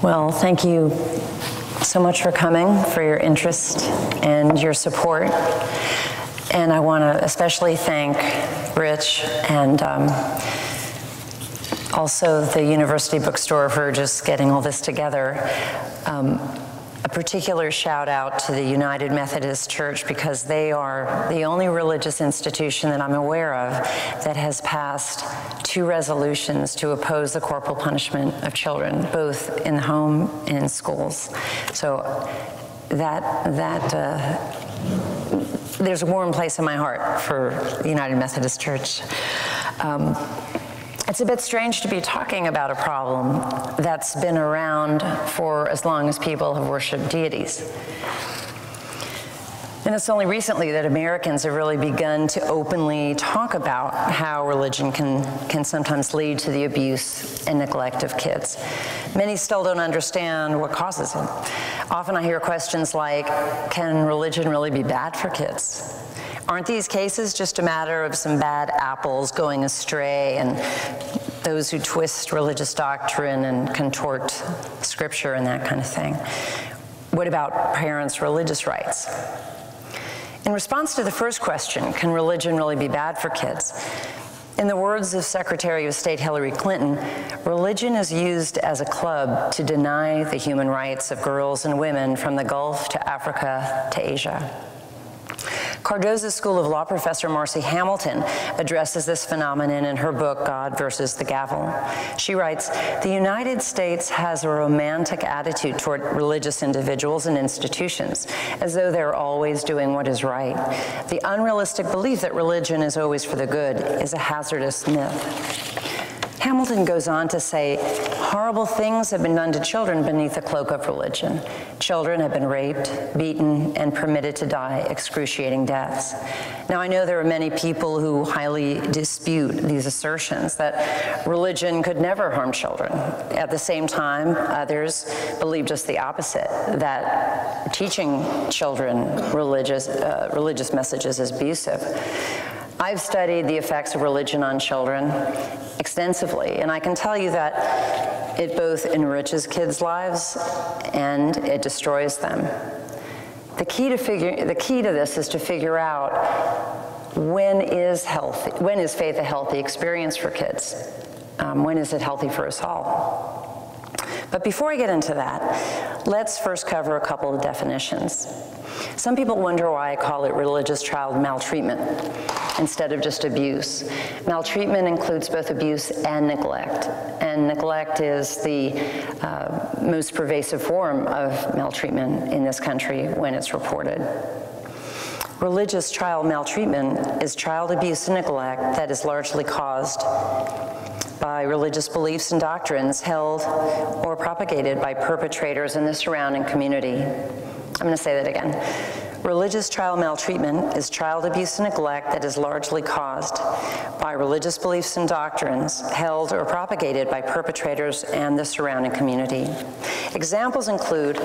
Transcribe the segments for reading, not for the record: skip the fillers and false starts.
Well, thank you so much for coming, for your interest and your support. And I want to especially thank Rich and also the University Bookstore for just getting all this together. A particular shout out to the United Methodist Church, because they are the only religious institution that I'm aware of that has passed 2 resolutions to oppose the corporal punishment of children, both in the home and in schools. So there's a warm place in my heart for the United Methodist Church. It's a bit strange to be talking about a problem that's been around for as long as people have worshiped deities. And it's only recently that Americans have really begun to openly talk about how religion can sometimes lead to the abuse and neglect of kids. Many still don't understand what causes it. Often I hear questions like, can religion really be bad for kids? Aren't these cases just a matter of some bad apples going astray and those who twist religious doctrine and contort scripture and that kind of thing? What about parents' religious rights? In response to the first question, can religion really be bad for kids? In the words of Secretary of State Hillary Clinton, religion is used as a club to deny the human rights of girls and women from the Gulf to Africa to Asia. Cardozo School of Law professor Marcy Hamilton addresses this phenomenon in her book, God versus the Gavel. She writes, the United States has a romantic attitude toward religious individuals and institutions, as though they're always doing what is right. The unrealistic belief that religion is always for the good is a hazardous myth. Hamilton goes on to say, horrible things have been done to children beneath the cloak of religion. Children have been raped, beaten, and permitted to die excruciating deaths. Now, I know there are many people who highly dispute these assertions that religion could never harm children. At the same time, others believe just the opposite, that teaching children religious messages is abusive. I've studied the effects of religion on children extensively, and I can tell you that it both enriches kids' lives and it destroys them. The key to this is to figure out when is faith a healthy experience for kids? When is it healthy for us all? But before I get into that, let's first cover a couple of definitions. Some people wonder why I call it religious child maltreatment instead of just abuse. Maltreatment includes both abuse and neglect is the most pervasive form of maltreatment in this country when it's reported. Religious child maltreatment is child abuse and neglect that is largely caused by religious beliefs and doctrines held or propagated by perpetrators in the surrounding community. I'm going to say that again. Religious child maltreatment is child abuse and neglect that is largely caused by religious beliefs and doctrines held or propagated by perpetrators and the surrounding community. Examples include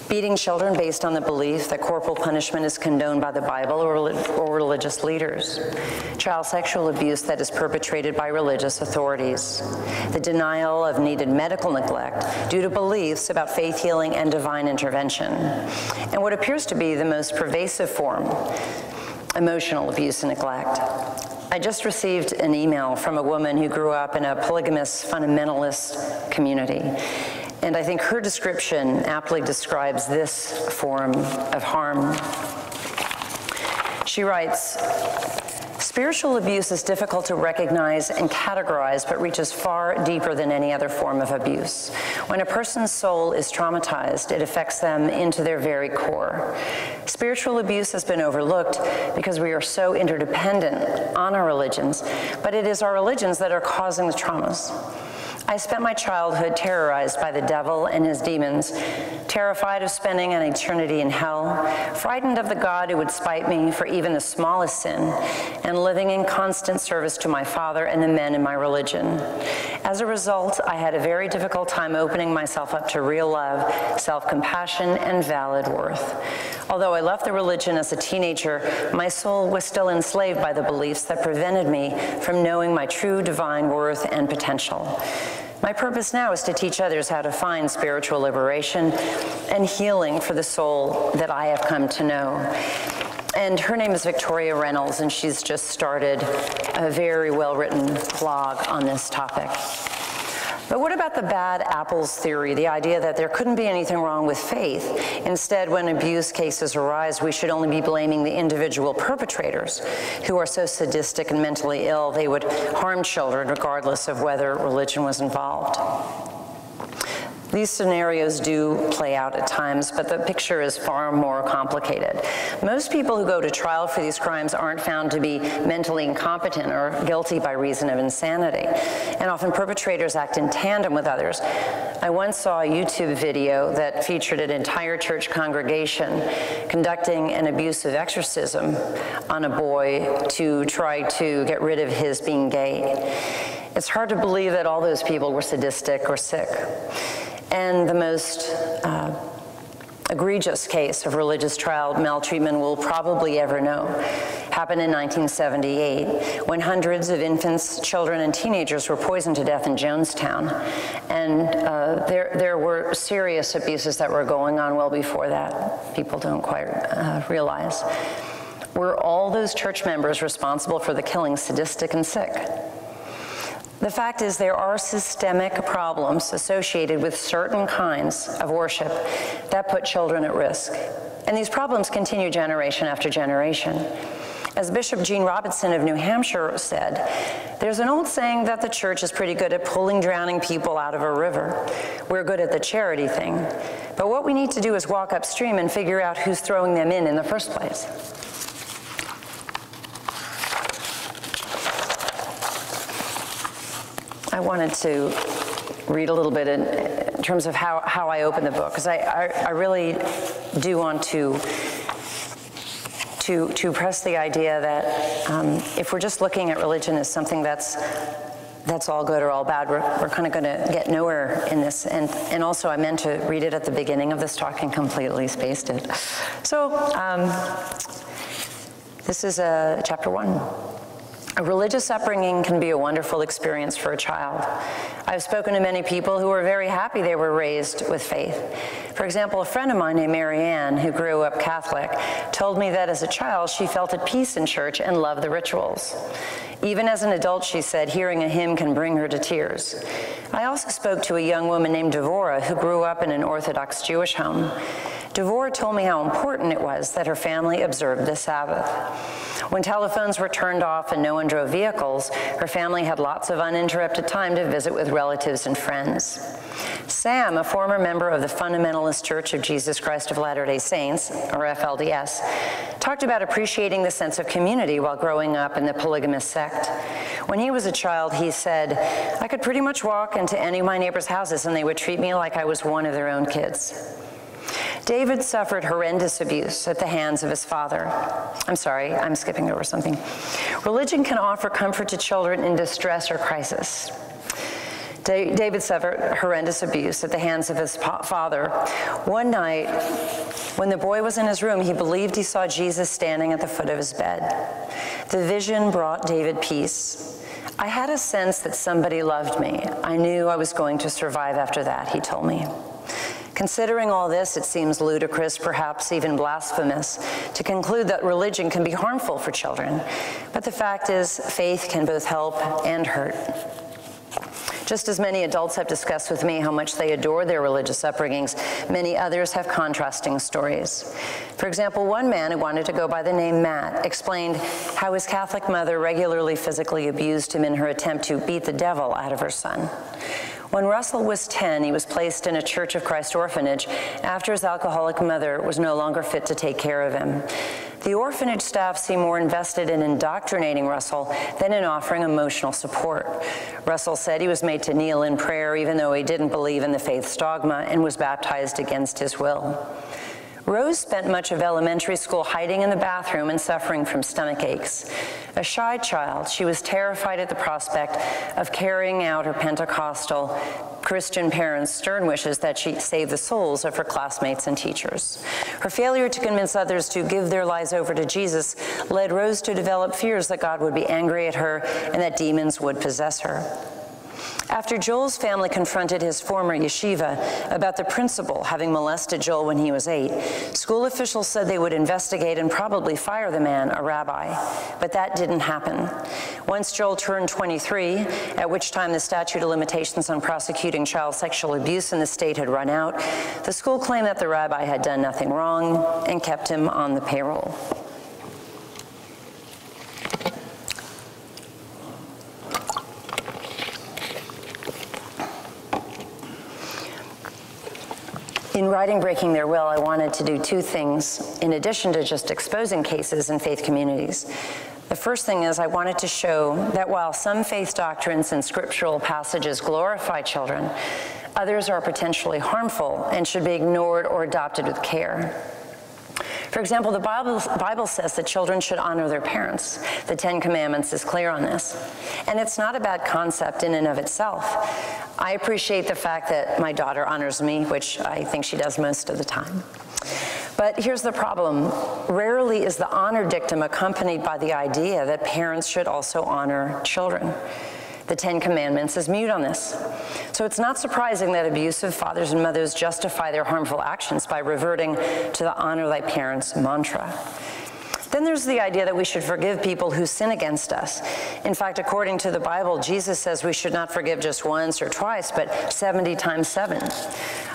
beating children based on the belief that corporal punishment is condoned by the Bible or religious leaders, child sexual abuse that is perpetrated by religious authorities, the denial of needed medical neglect due to beliefs about faith healing and divine intervention, and what appears to be the most pervasive form, emotional abuse and neglect. I just received an email from a woman who grew up in a polygamous fundamentalist community. And I think her description aptly describes this form of harm. She writes, spiritual abuse is difficult to recognize and categorize, but reaches far deeper than any other form of abuse. When a person's soul is traumatized, it affects them into their very core. Spiritual abuse has been overlooked because we are so interdependent on our religions, but it is our religions that are causing the traumas. I spent my childhood terrorized by the devil and his demons, terrified of spending an eternity in hell, frightened of the God who would spite me for even the smallest sin, and living in constant service to my father and the men in my religion. As a result, I had a very difficult time opening myself up to real love, self-compassion, and valid worth. Although I left the religion as a teenager, my soul was still enslaved by the beliefs that prevented me from knowing my true divine worth and potential. My purpose now is to teach others how to find spiritual liberation and healing for the soul that I have come to know. And her name is Victoria Reynolds, and she's just started a very well-written blog on this topic. But what about the bad apples theory, the idea that there couldn't be anything wrong with faith? Instead, when abuse cases arise, we should only be blaming the individual perpetrators who are so sadistic and mentally ill they would harm children regardless of whether religion was involved. These scenarios do play out at times, but the picture is far more complicated. Most people who go to trial for these crimes aren't found to be mentally incompetent or guilty by reason of insanity, and often perpetrators act in tandem with others. I once saw a YouTube video that featured an entire church congregation conducting an abusive exorcism on a boy to try to get rid of his being gay. It's hard to believe that all those people were sadistic or sick. And the most egregious case of religious child maltreatment we'll probably ever know happened in 1978 when hundreds of infants, children, and teenagers were poisoned to death in Jonestown. And there were serious abuses that were going on well before that. People don't quite realize. Were all those church members responsible for the killing sadistic and sick? The fact is there are systemic problems associated with certain kinds of worship that put children at risk. And these problems continue generation after generation. As Bishop Gene Robinson of New Hampshire said, there's an old saying that the church is pretty good at pulling drowning people out of a river. We're good at the charity thing. But what we need to do is walk upstream and figure out who's throwing them in the first place. I wanted to read a little bit in terms of how I open the book, because I really do want to press the idea that if we're just looking at religion as something that's all good or all bad, we're kind of going to get nowhere in this. And also I meant to read it at the beginning of this talk and completely spaced it. So this is chapter 1. A religious upbringing can be a wonderful experience for a child. I've spoken to many people who are very happy they were raised with faith. For example, a friend of mine named Mary Ann, who grew up Catholic, told me that as a child she felt at peace in church and loved the rituals. Even as an adult, she said, hearing a hymn can bring her to tears. I also spoke to a young woman named Devorah who grew up in an Orthodox Jewish home. Devorah told me how important it was that her family observed the Sabbath. When telephones were turned off and no one drove vehicles, her family had lots of uninterrupted time to visit with relatives and friends. Sam, a former member of the Fundamentalist Church of Jesus Christ of Latter-day Saints, or FLDS, talked about appreciating the sense of community while growing up in the polygamous sect. When he was a child, he said, I could pretty much walk into any of my neighbors' houses and they would treat me like I was one of their own kids. David suffered horrendous abuse at the hands of his father. I'm sorry, I'm skipping over something. Religion can offer comfort to children in distress or crisis. David suffered horrendous abuse at the hands of his father. One night, when the boy was in his room, he believed he saw Jesus standing at the foot of his bed. The vision brought David peace. I had a sense that somebody loved me. I knew I was going to survive after that, he told me. Considering all this, it seems ludicrous, perhaps even blasphemous, to conclude that religion can be harmful for children. But the fact is, faith can both help and hurt. Just as many adults have discussed with me how much they adore their religious upbringings, many others have contrasting stories. For example, one man who wanted to go by the name Matt explained how his Catholic mother regularly physically abused him in her attempt to beat the devil out of her son. When Russell was 10, he was placed in a Church of Christ orphanage after his alcoholic mother was no longer fit to take care of him. The orphanage staff seemed more invested in indoctrinating Russell than in offering emotional support. Russell said he was made to kneel in prayer even though he didn't believe in the faith's dogma and was baptized against his will. Rose spent much of elementary school hiding in the bathroom and suffering from stomach aches. A shy child, she was terrified at the prospect of carrying out her Pentecostal Christian parents' stern wishes that she save the souls of her classmates and teachers. Her failure to convince others to give their lives over to Jesus led Rose to develop fears that God would be angry at her and that demons would possess her. After Joel's family confronted his former yeshiva about the principal having molested Joel when he was 8, school officials said they would investigate and probably fire the man, a rabbi. But that didn't happen. Once Joel turned 23, at which time the statute of limitations on prosecuting child sexual abuse in the state had run out, the school claimed that the rabbi had done nothing wrong and kept him on the payroll. In writing Breaking Their Will, I wanted to do two things in addition to just exposing cases in faith communities. The first thing is I wanted to show that while some faith doctrines and scriptural passages glorify children, others are potentially harmful and should be ignored or adopted with care. For example, the Bible says that children should honor their parents. The Ten Commandments is clear on this. And it's not a bad concept in and of itself. I appreciate the fact that my daughter honors me, which I think she does most of the time. But here's the problem. Rarely is the honor dictum accompanied by the idea that parents should also honor children. The Ten Commandments is mute on this. So it's not surprising that abusive fathers and mothers justify their harmful actions by reverting to the honor thy parents mantra. Then there's the idea that we should forgive people who sin against us. In fact, according to the Bible, Jesus says we should not forgive just once or twice, but 70 times 7.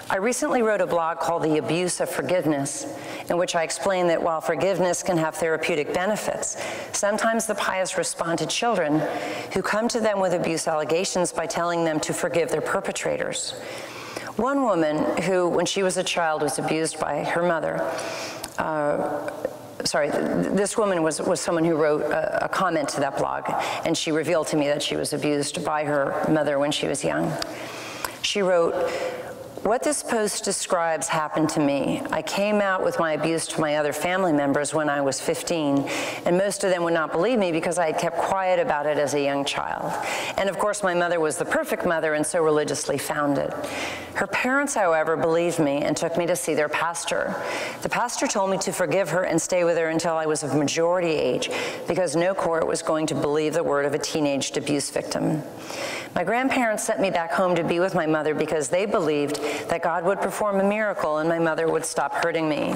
I recently wrote a blog called The Abuse of Forgiveness, in which I explain that while forgiveness can have therapeutic benefits, sometimes the pious respond to children who come to them with abuse allegations by telling them to forgive their perpetrators. One woman who, when she was a child, was abused by her mother, this woman was someone who wrote a comment to that blog, and she revealed to me that she was abused by her mother when she was young. She wrote, "What this post describes happened to me. I came out with my abuse to my other family members when I was 15, and most of them would not believe me because I had kept quiet about it as a young child. And of course, my mother was the perfect mother and so religiously founded. Her parents, however, believed me and took me to see their pastor. The pastor told me to forgive her and stay with her until I was of majority age because no court was going to believe the word of a teenaged abuse victim. My grandparents sent me back home to be with my mother because they believed that God would perform a miracle and my mother would stop hurting me.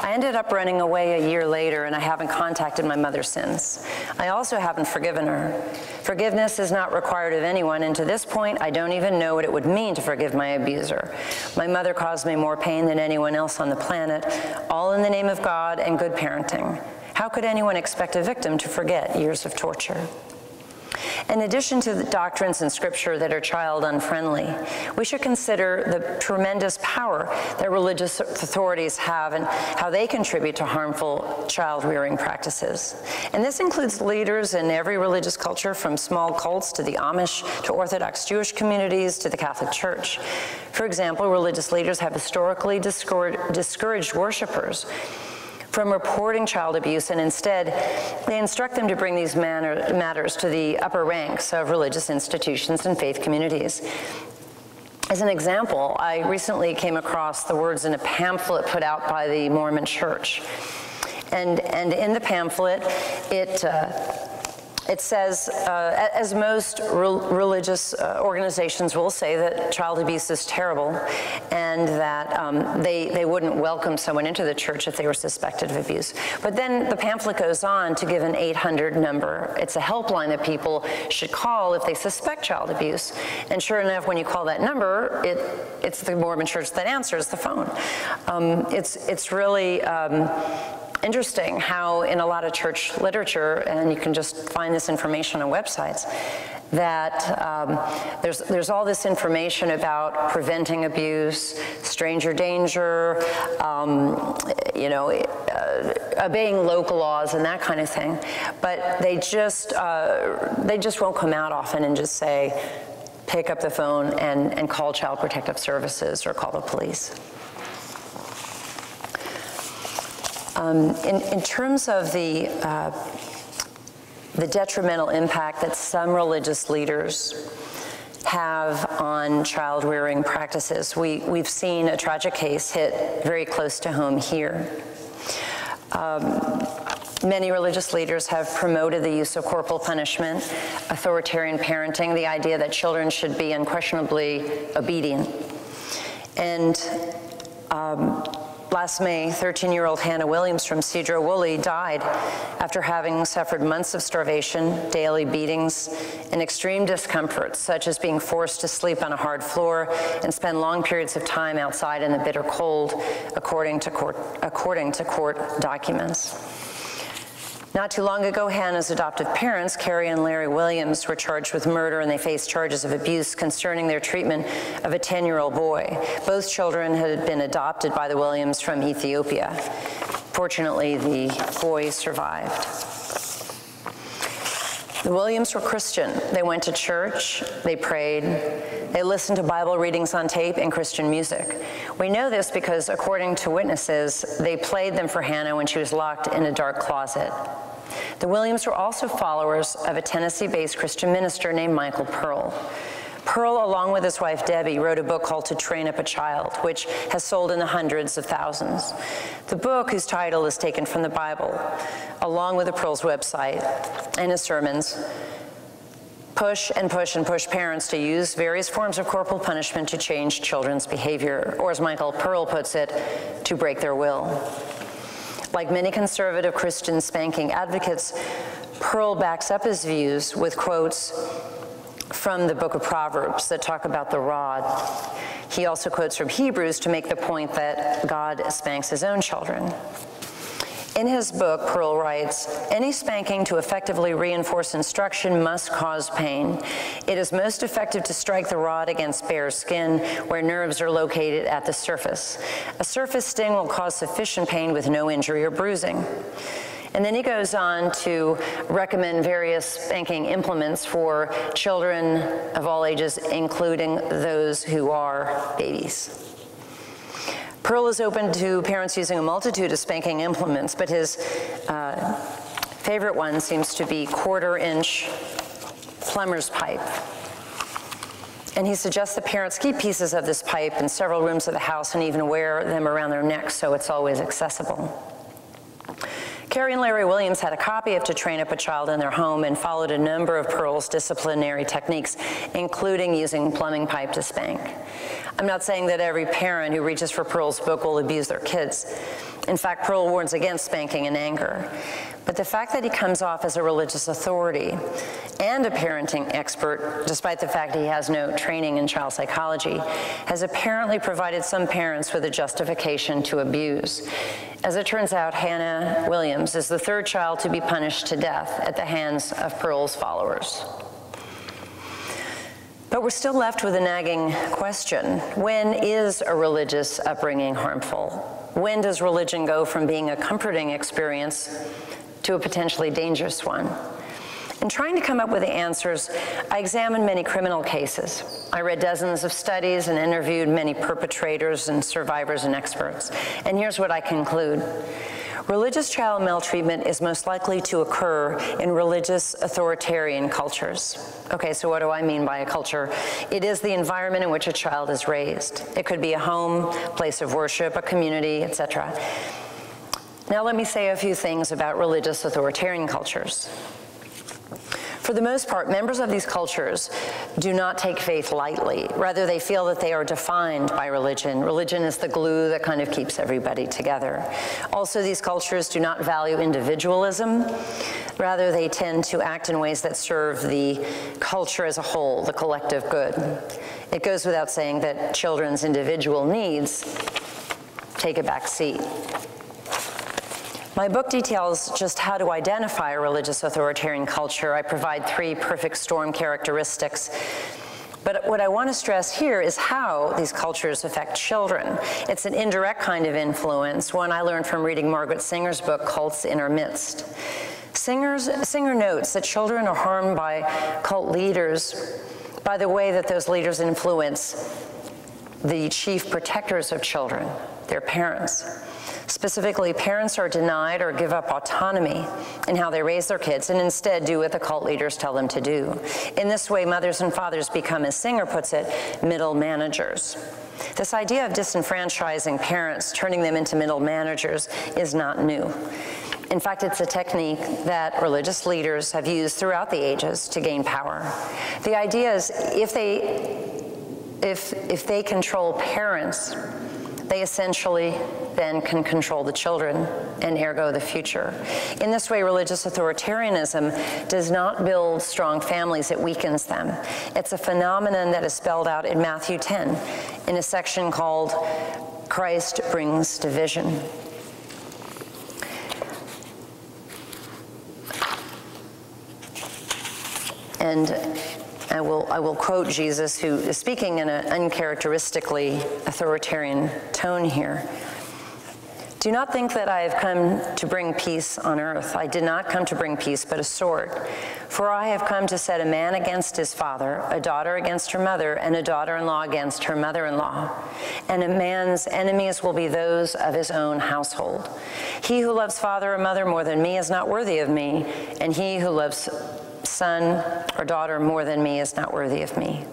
I ended up running away a year later, and I haven't contacted my mother since. I also haven't forgiven her. Forgiveness is not required of anyone, and to this point, I don't even know what it would mean to forgive my abuser. My mother caused me more pain than anyone else on the planet, all in the name of God and good parenting. How could anyone expect a victim to forget years of torture?" In addition to the doctrines in Scripture that are child-unfriendly, we should consider the tremendous power that religious authorities have and how they contribute to harmful child-rearing practices. And this includes leaders in every religious culture, from small cults to the Amish to Orthodox Jewish communities to the Catholic Church. For example, religious leaders have historically discouraged worshipers from reporting child abuse, and instead they instruct them to bring these matters to the upper ranks of religious institutions and faith communities. As an example, I recently came across the words in a pamphlet put out by the Mormon Church. And in the pamphlet, it says, as most religious organizations will say, that child abuse is terrible and that they wouldn't welcome someone into the church if they were suspected of abuse. But then the pamphlet goes on to give an 800 number. It's a helpline that people should call if they suspect child abuse. And sure enough, when you call that number, it's the Mormon Church that answers the phone. It's really interesting how in a lot of church literature, and you can just find this information on websites, that there's all this information about preventing abuse, stranger danger, obeying local laws and that kind of thing. But they just won't come out often and just say, pick up the phone and call Child Protective Services or call the police. In terms of the detrimental impact that some religious leaders have on child rearing practices, we've seen a tragic case hit very close to home here. Many religious leaders have promoted the use of corporal punishment, authoritarian parenting, the idea that children should be unquestionably obedient. And last May, 13-year-old Hannah Williams from Cedar-Woolley died after having suffered months of starvation, daily beatings, and extreme discomfort, such as being forced to sleep on a hard floor and spend long periods of time outside in the bitter cold, according to court documents. Not too long ago, Hannah's adoptive parents, Carrie and Larry Williams, were charged with murder, and they faced charges of abuse concerning their treatment of a 10-year-old boy. Both children had been adopted by the Williams from Ethiopia. Fortunately, the boy survived. The Williams were Christian. They went to church, they prayed, they listened to Bible readings on tape and Christian music. We know this because, according to witnesses, they played them for Hannah when she was locked in a dark closet. The Williams were also followers of a Tennessee-based Christian minister named Michael Pearl. Pearl, along with his wife Debbie, wrote a book called To Train Up a Child, which has sold in the hundreds of thousands. The book, whose title is taken from the Bible, along with the Pearl's website and his sermons, push and push and push parents to use various forms of corporal punishment to change children's behavior, or as Michael Pearl puts it, to break their will. Like many conservative Christian spanking advocates, Pearl backs up his views with quotes from the book of Proverbs that talk about the rod. He also quotes from Hebrews to make the point that God spanks his own children. In his book, Pearl writes, "Any spanking to effectively reinforce instruction must cause pain. It is most effective to strike the rod against bare skin where nerves are located at the surface. A surface sting will cause sufficient pain with no injury or bruising." And then he goes on to recommend various spanking implements for children of all ages, including those who are babies. Pearl is open to parents using a multitude of spanking implements, but his favorite one seems to be quarter-inch plumber's pipe. And he suggests that parents keep pieces of this pipe in several rooms of the house and even wear them around their necks so it's always accessible. Carrie and Larry Williams had a copy of To Train Up a Child in their home and followed a number of Pearl's disciplinary techniques, including using plumbing pipe to spank. I'm not saying that every parent who reaches for Pearl's book will abuse their kids. In fact, Pearl warns against spanking in anger. But the fact that he comes off as a religious authority and a parenting expert, despite the fact he has no training in child psychology, has apparently provided some parents with a justification to abuse. As it turns out, Hannah Williams is the third child to be punished to death at the hands of Pearl's followers. But we're still left with a nagging question. When is a religious upbringing harmful? When does religion go from being a comforting experience to a potentially dangerous one? In trying to come up with the answers, I examined many criminal cases. I read dozens of studies and interviewed many perpetrators and survivors and experts. And here's what I conclude. Religious child maltreatment is most likely to occur in religious authoritarian cultures. Okay, so what do I mean by a culture? It is the environment in which a child is raised. It could be a home, place of worship, a community, etc. Now let me say a few things about religious authoritarian cultures. For the most part, members of these cultures do not take faith lightly. Rather, they feel that they are defined by religion. Religion is the glue that kind of keeps everybody together. Also, these cultures do not value individualism. Rather, they tend to act in ways that serve the culture as a whole, the collective good. It goes without saying that children's individual needs take a back seat. My book details just how to identify a religious authoritarian culture. I provide 3 perfect storm characteristics. But what I want to stress here is how these cultures affect children. It's an indirect kind of influence, one I learned from reading Margaret Singer's book, Cults in Our Midst. Singer notes that children are harmed by cult leaders by the way that those leaders influence the chief protectors of children, their parents. Specifically, parents are denied or give up autonomy in how they raise their kids and instead do what the cult leaders tell them to do. In this way, mothers and fathers become, as Singer puts it, middle managers. This idea of disenfranchising parents, turning them into middle managers, is not new. In fact, it's a technique that religious leaders have used throughout the ages to gain power. The idea is if they control parents, they essentially then can control the children and ergo the future. In this way, religious authoritarianism does not build strong families, it weakens them. It's a phenomenon that is spelled out in Matthew 10 in a section called Christ Brings Division. And I will quote Jesus, who is speaking in an uncharacteristically authoritarian tone here. Do not think that I have come to bring peace on earth. I did not come to bring peace, but a sword. For I have come to set a man against his father, a daughter against her mother, and a daughter-in-law against her mother-in-law. And a man's enemies will be those of his own household. He who loves father or mother more than me is not worthy of me, and he who loves son or daughter more than me is not worthy of me.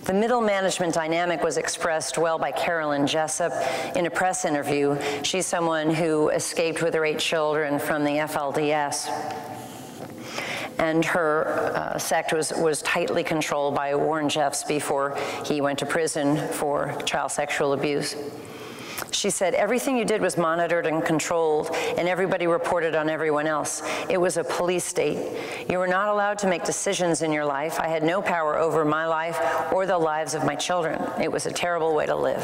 The middle management dynamic was expressed well by Carolyn Jessup in a press interview. She's someone who escaped with her 8 children from the FLDS. And her sect was tightly controlled by Warren Jeffs before he went to prison for child sexual abuse. She said, everything you did was monitored and controlled, and everybody reported on everyone else. It was a police state. You were not allowed to make decisions in your life. I had no power over my life or the lives of my children. It was a terrible way to live.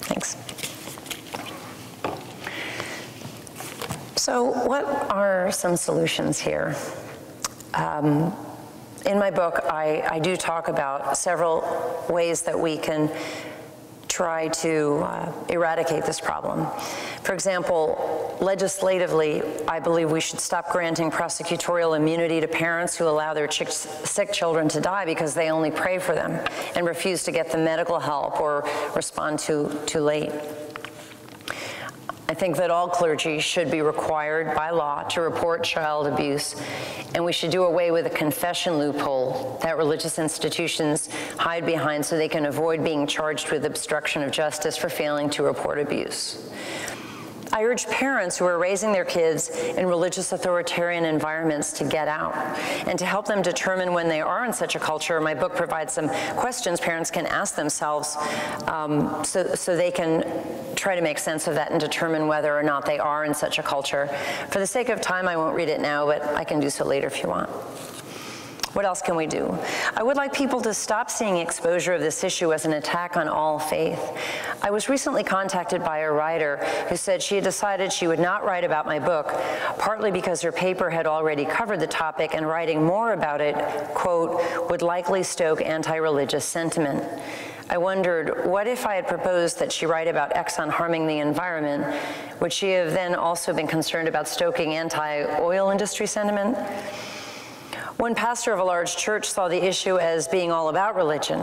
Thanks. So what are some solutions here? In my book, I do talk about several ways that we can try to eradicate this problem. For example, legislatively, I believe we should stop granting prosecutorial immunity to parents who allow their sick children to die because they only pray for them and refuse to get the medical help or respond too late. I think that all clergy should be required by law to report child abuse, and we should do away with a confession loophole that religious institutions hide behind so they can avoid being charged with obstruction of justice for failing to report abuse. I urge parents who are raising their kids in religious authoritarian environments to get out and to help them determine when they are in such a culture. My book provides some questions parents can ask themselves so they can try to make sense of that and determine whether or not they are in such a culture. For the sake of time, I won't read it now, but I can do so later if you want. What else can we do? I would like people to stop seeing exposure of this issue as an attack on all faith. I was recently contacted by a writer who said she had decided she would not write about my book, partly because her paper had already covered the topic and writing more about it, quote, would likely stoke anti-religious sentiment. I wondered, what if I had proposed that she write about Exxon harming the environment? Would she have then also been concerned about stoking anti-oil industry sentiment? One pastor of a large church saw the issue as being all about religion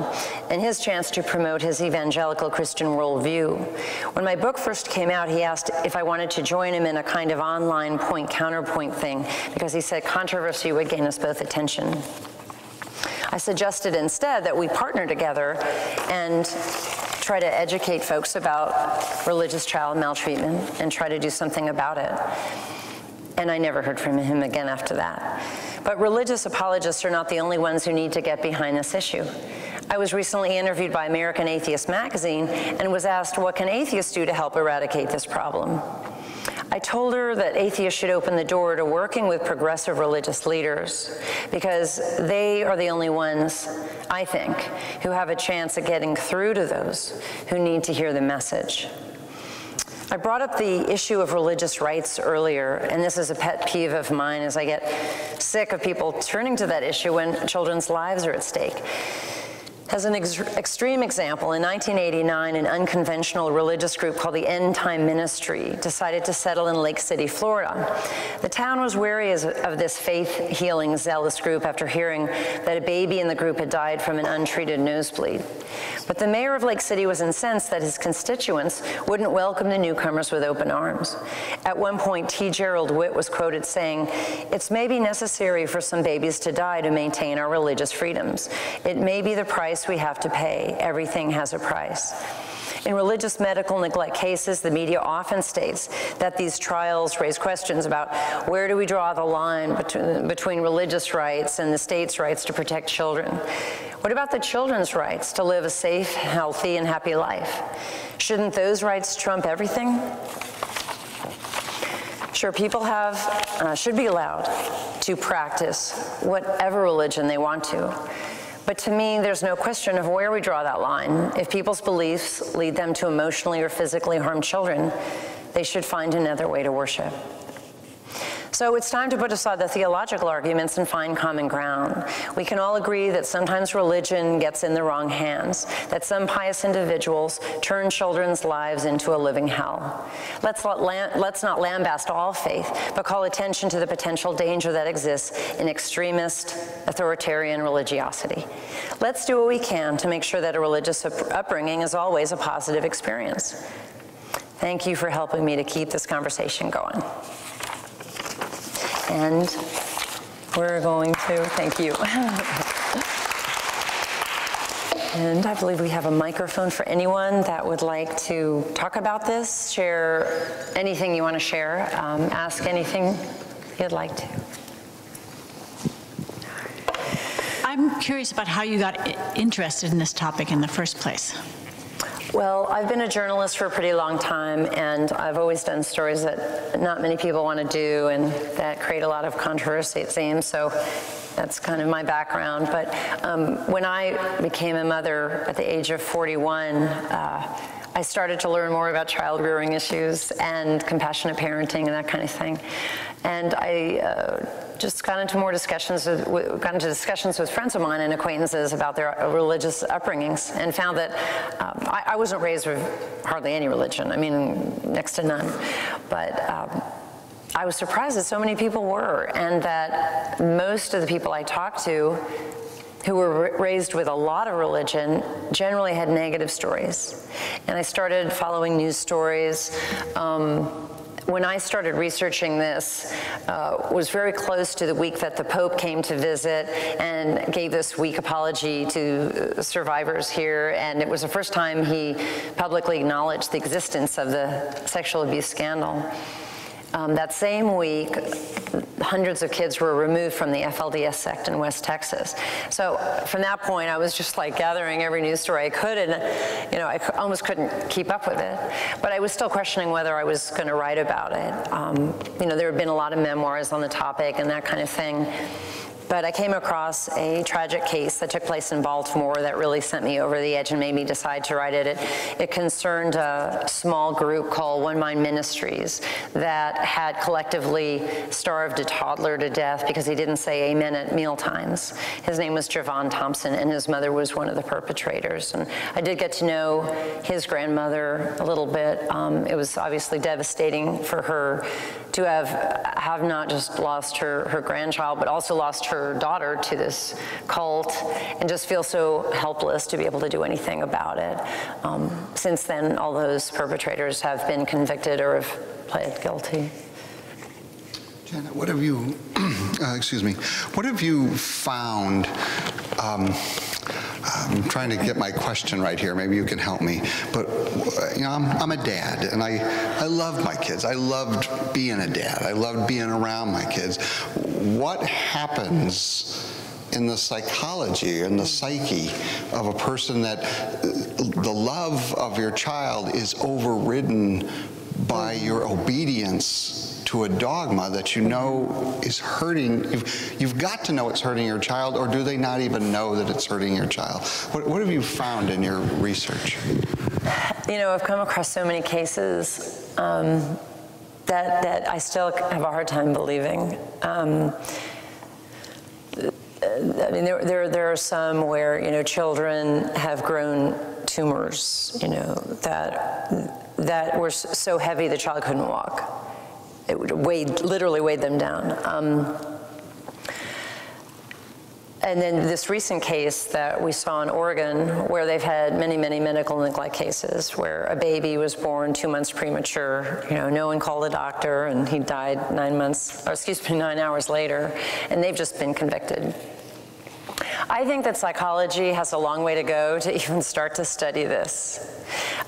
and his chance to promote his evangelical Christian worldview. When my book first came out, he asked if I wanted to join him in a kind of online point-counterpoint thing because he said controversy would gain us both attention. I suggested instead that we partner together and try to educate folks about religious child maltreatment and try to do something about it. And I never heard from him again after that. But religious apologists are not the only ones who need to get behind this issue. I was recently interviewed by American Atheist magazine and was asked, what can atheists do to help eradicate this problem? I told her that atheists should open the door to working with progressive religious leaders because they are the only ones, I think, who have a chance at getting through to those who need to hear the message. I brought up the issue of religious rights earlier, and this is a pet peeve of mine as I get sick of people turning to that issue when children's lives are at stake. As an extreme example, in 1989, an unconventional religious group called the End Time Ministry decided to settle in Lake City, Florida. The town was wary of this faith-healing, zealous group after hearing that a baby in the group had died from an untreated nosebleed. But the mayor of Lake City was incensed that his constituents wouldn't welcome the newcomers with open arms. At one point, T. Gerald Witt was quoted saying, "It's maybe necessary for some babies to die to maintain our religious freedoms. It may be the price we have to pay. Everything has a price." In religious medical neglect cases, the media often states that these trials raise questions about where do we draw the line between religious rights and the state's rights to protect children. What about the children's rights to live a safe, healthy, and happy life? Shouldn't those rights trump everything? Sure, people should be allowed to practice whatever religion they want to. But to me, there's no question of where we draw that line. If people's beliefs lead them to emotionally or physically harm children, they should find another way to worship. So it's time to put aside the theological arguments and find common ground. We can all agree that sometimes religion gets in the wrong hands, that some pious individuals turn children's lives into a living hell. Let's not lambast all faith, but call attention to the potential danger that exists in extremist, authoritarian religiosity. Let's do what we can to make sure that a religious upbringing is always a positive experience. Thank you for helping me to keep this conversation going. And we're going to, thank you. And I believe we have a microphone for anyone that would like to talk about this, share anything you want to share, ask anything you'd like to. I'm curious about how you got interested in this topic in the first place. Well, I've been a journalist for a pretty long time, and I've always done stories that not many people want to do and that create a lot of controversy, it seems, so that's kind of my background. But when I became a mother at the age of 41, I started to learn more about child rearing issues and compassionate parenting and that kind of thing. And I just got into discussions with friends of mine and acquaintances about their religious upbringings, and found that I wasn't raised with hardly any religion. I mean, next to none. But I was surprised that so many people were, and that most of the people I talked to who were raised with a lot of religion generally had negative stories. And I started following news stories. When I started researching this, was very close to the week that the Pope came to visit and gave this weak apology to survivors here, and it was the first time he publicly acknowledged the existence of the sexual abuse scandal. That same week, hundreds of kids were removed from the FLDS sect in West Texas. So from that point, I was just like gathering every news story I could, and I almost couldn't keep up with it. But I was still questioning whether I was going to write about it. There have been a lot of memoirs on the topic and that kind of thing. But I came across a tragic case that took place in Baltimore that really sent me over the edge and made me decide to write it. It concerned a small group called One Mind Ministries that had collectively starved a toddler to death because he didn't say amen at mealtimes. His name was Javon Thompson, and his mother was one of the perpetrators. And I did get to know his grandmother a little bit. It was obviously devastating for her to have not just lost her grandchild, but also lost her daughter to this cult, and just feel so helpless to be able to do anything about it. Since then, all those perpetrators have been convicted or have pled guilty. Janet, what have you, excuse me, what have you found, I'm trying to get my question right here, maybe you can help me, but I'm a dad, and I love my kids. I loved being a dad. I loved being around my kids. What happens in the psychology and the psyche of a person that the love of your child is overridden by your obedience to a dogma that you know is hurting? You've got to know it's hurting your child, or do they not even know that it's hurting your child? What have you found in your research? I've come across so many cases that I still have a hard time believing. I mean, there are some where, you know, children have grown tumors, you know, that were so heavy the child couldn't walk. It would literally weighed them down. And then this recent case that we saw in Oregon, where they've had many, many medical neglect cases, where a baby was born 2 months premature, you know, no one called a doctor, and he died 9 hours later, and they've just been convicted. I think that psychology has a long way to go to even start to study this.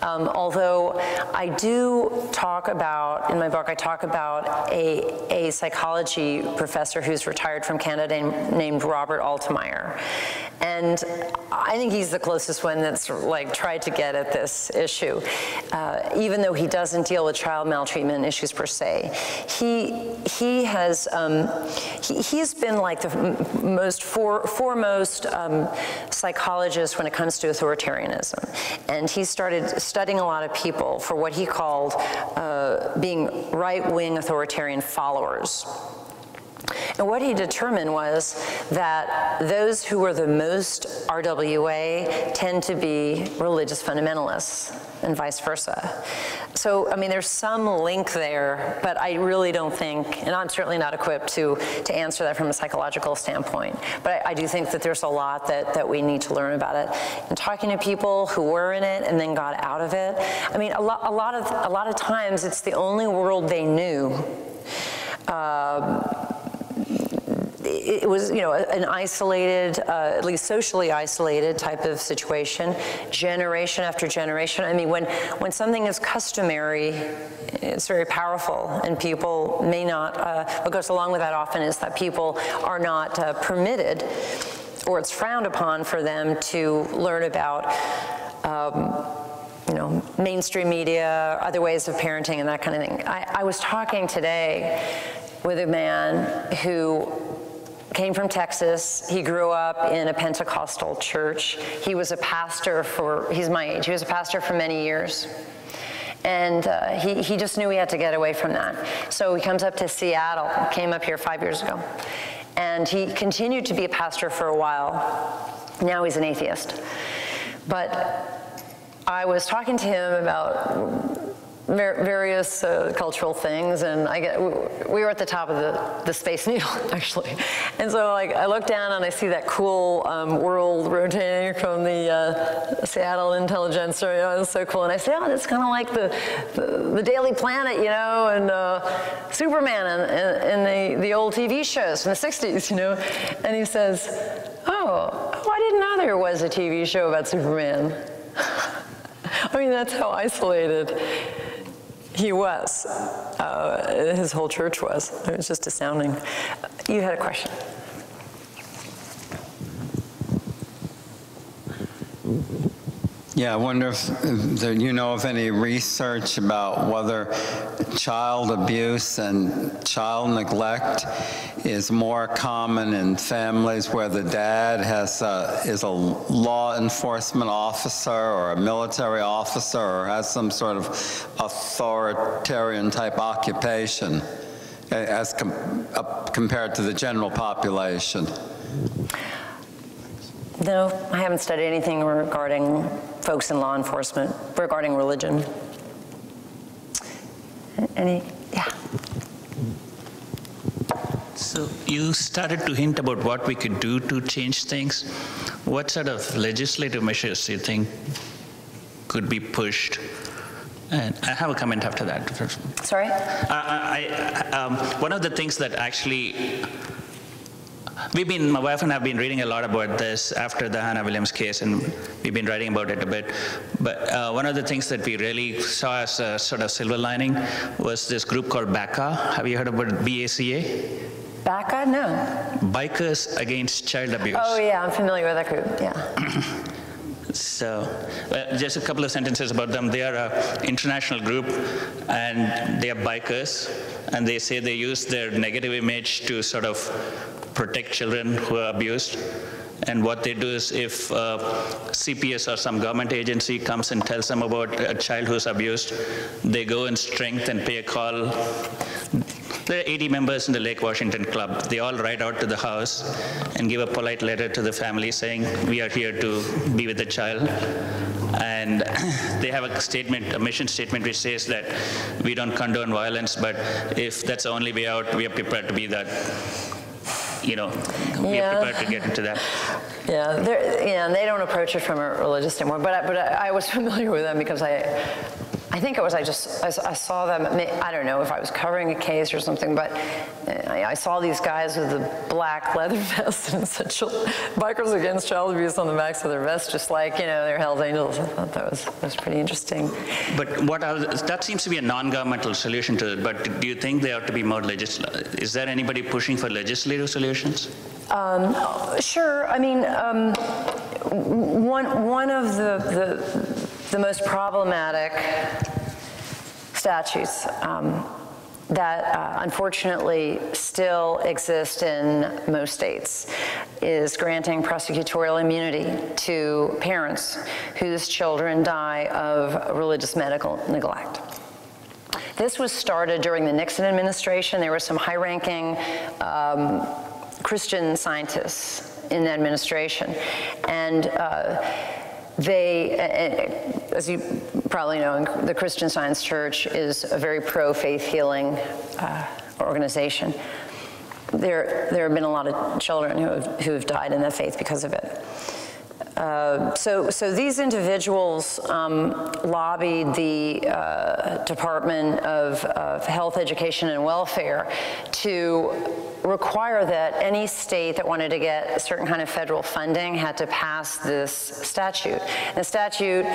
Although I do talk about, in my book, I talk about a psychology professor who's retired from Canada named Robert Altmaier. And I think he's the closest one that's like tried to get at this issue. Even though he doesn't deal with child maltreatment issues per se, he's been like the most foremost psychologist when it comes to authoritarianism. And he started studying a lot of people for what he called being right-wing authoritarian followers. And what he determined was that those who were the most RWA tend to be religious fundamentalists, and vice versa. So, I mean, there's some link there, but I really don't think, and I'm certainly not equipped to answer that from a psychological standpoint, but I do think that there's a lot that we need to learn about it. And talking to people who were in it and then got out of it, I mean, a lot of times it's the only world they knew. It was, you know, an isolated, at least socially isolated type of situation, generation after generation. I mean, when something is customary, it's very powerful, and people may not, what goes along with that often is that people are not permitted, or it's frowned upon for them to learn about you know, mainstream media, other ways of parenting and that kind of thing. I was talking today with a man who came from Texas. He grew up in a Pentecostal church. He was a pastor he's my age, he was a pastor for many years. And he just knew he had to get away from that. So he comes up to Seattle, came up here 5 years ago. And he continued to be a pastor for a while. Now he's an atheist. But I was talking to him about various cultural things, and we were at the top of the Space Needle, actually. And so, like, I look down and I see that cool world rotating from the Seattle Intelligencer. You know, it's so cool. And I say, oh, that's kind of like the Daily Planet, you know, and Superman and the old TV shows from the 60s, you know. And he says, oh, I didn't know there was a TV show about Superman. I mean, that's how isolated he was. His whole church was. It was just astounding. You had a question. Yeah, I wonder if you know of any research about whether child abuse and child neglect is more common in families where the dad is a law enforcement officer or a military officer or has some sort of authoritarian type occupation as compared to the general population. No, I haven't studied anything regarding folks in law enforcement, regarding religion. Any? Yeah. So you started to hint about what we could do to change things. What sort of legislative measures do you think could be pushed? And I have a comment after that. Sorry? One of the things that actually my wife and I have been reading a lot about this after the Hannah Williams case, and we've been writing about it a bit. But one of the things that we really saw as a sort of silver lining was this group called BACA. Have you heard about BACA? BACA? No. Bikers Against Child Abuse. Oh, yeah, I'm familiar with that group, yeah. So, just a couple of sentences about them. They are an international group, and they are bikers, and they say they use their negative image to sort of protect children who are abused. And what they do is if CPS or some government agency comes and tells them about a child who's abused, they go in strength and pay a call. There are 80 members in the Lake Washington Club. They all write out to the house and give a polite letter to the family saying, we are here to be with the child. And they have a statement, a mission statement, which says that we don't condone violence, but if that's the only way out, we are prepared to be that, we are prepared to get into that. Yeah, and they don't approach it from a religious standpoint, but I was familiar with them because I think it was, I saw them, I don't know if I was covering a case or something, but I saw these guys with the black leather vests and said, Bikers Against Child Abuse on the backs of their vests, just like, they're Hell's Angels. I thought that was pretty interesting. But that seems to be a non-governmental solution to it, but do you think there ought to be more legislative? Is there anybody pushing for legislative solutions? Sure. I mean, one of the most problematic statutes that unfortunately still exist in most states is granting prosecutorial immunity to parents whose children die of religious medical neglect. This was started during the Nixon administration. There were some high-ranking Christian scientists in the administration, and they, as you probably know, the Christian Science Church is a very pro-faith healing organization. There have been a lot of children who have died in that faith because of it. So these individuals lobbied the Department of Health, Education, and Welfare to require that any state that wanted to get a certain kind of federal funding had to pass this statute. The statute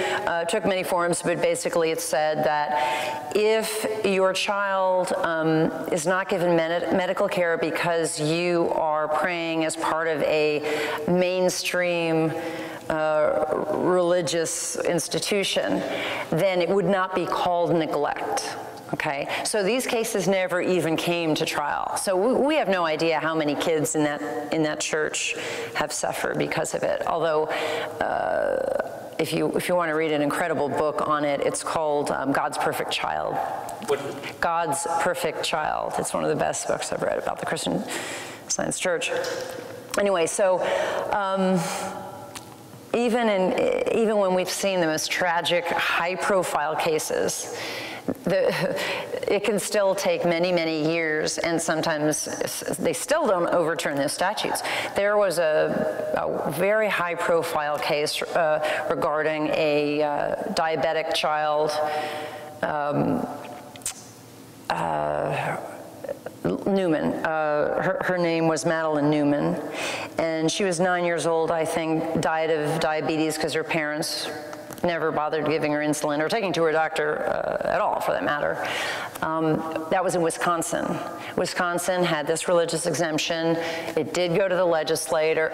took many forms, but basically it said that if your child is not given medical care because you are praying as part of a mainstream religious institution, then it would not be called neglect. Okay, so these cases never even came to trial. So we have no idea how many kids in that church have suffered because of it. Although, if you want to read an incredible book on it, it's called God's Perfect Child. God's Perfect Child. It's one of the best books I've read about the Christian Science Church. Anyway, so even when we've seen the most tragic, high-profile cases, it can still take many, many years, and sometimes they still don't overturn those statutes. There was a very high-profile case regarding a diabetic child, Newman. Her name was Madeline Newman, and she was 9 years old, I think, died of diabetes because her parents never bothered giving her insulin or taking to her doctor at all, for that matter. That was in Wisconsin. Wisconsin had this religious exemption. It did go to the legislature.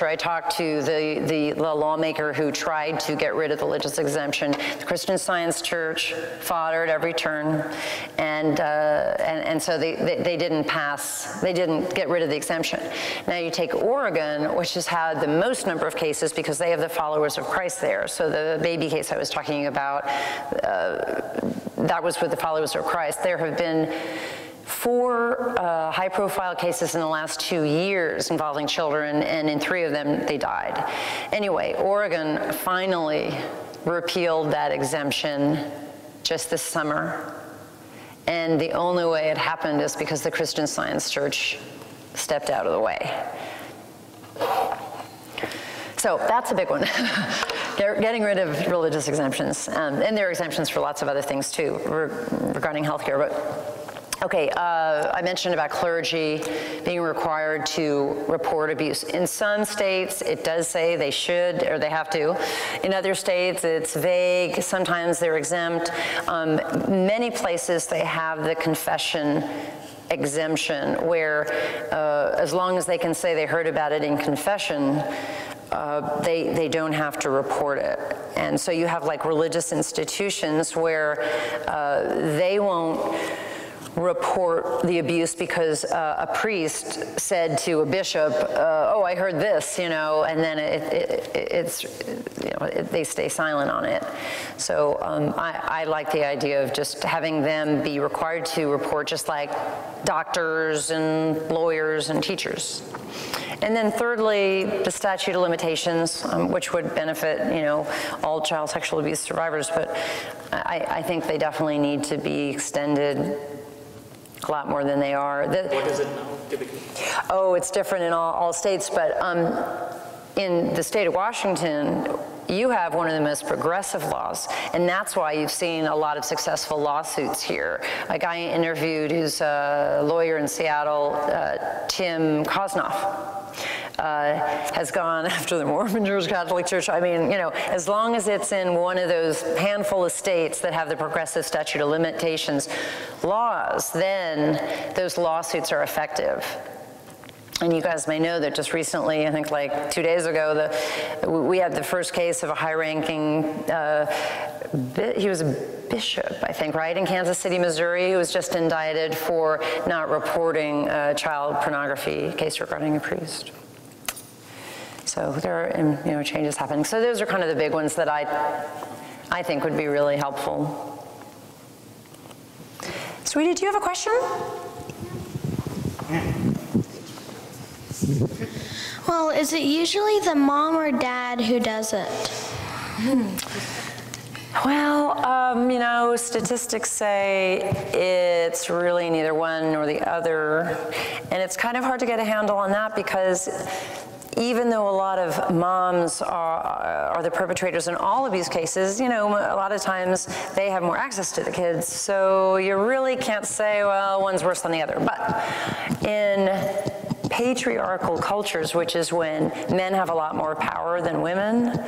I talked to the lawmaker who tried to get rid of the religious exemption. The Christian Science Church fought her at every turn, and so they didn't pass. They didn't get rid of the exemption. Now you take Oregon, which has had the most number of cases because they have the followers of Christ there. So the baby case I was talking about, that was with the followers of Christ. There have been 4 high-profile cases in the last 2 years involving children, and in 3 of them, they died. Anyway, Oregon finally repealed that exemption just this summer, and the only way it happened is because the Christian Science Church stepped out of the way. So that's a big one. Getting rid of religious exemptions, and there are exemptions for lots of other things too regarding healthcare. But okay, I mentioned about clergy being required to report abuse. In some states, it does say they should or they have to. In other states, it's vague. Sometimes they're exempt. Many places they have the confession exemption, where as long as they can say they heard about it in confession, they don't have to report it. And so you have like religious institutions where they won't report the abuse because a priest said to a bishop, "Oh, I heard this," and then they stay silent on it. So I like the idea of just having them be required to report, just like doctors and lawyers and teachers. And then thirdly, the statute of limitations, which would benefit, all child sexual abuse survivors, but I think they definitely need to be extended a lot more than they are. What is it now, typically? Oh, it's different in all states, but in the state of Washington, you have one of the most progressive laws, and that's why you've seen a lot of successful lawsuits here. A guy I interviewed who's a lawyer in Seattle, Tim Kosnoff, has gone after the Mormon Church, Catholic Church. I mean, as long as it's in one of those handful of states that have the progressive statute of limitations laws, then those lawsuits are effective. And you guys may know that just recently, I think like 2 days ago, we had the first case of a high-ranking, he was a bishop, I think, right, in Kansas City, Missouri, who was just indicted for not reporting a child pornography case regarding a priest. So there are, changes happening. So those are kind of the big ones that I think would be really helpful. Sweetie, do you have a question? Well, is it usually the mom or dad who does it? Well, statistics say it's really neither one nor the other. And it's kind of hard to get a handle on that because even though a lot of moms are the perpetrators in all abuse cases, a lot of times they have more access to the kids. So you really can't say, well, one's worse than the other. But in patriarchal cultures, which is when men have a lot more power than women,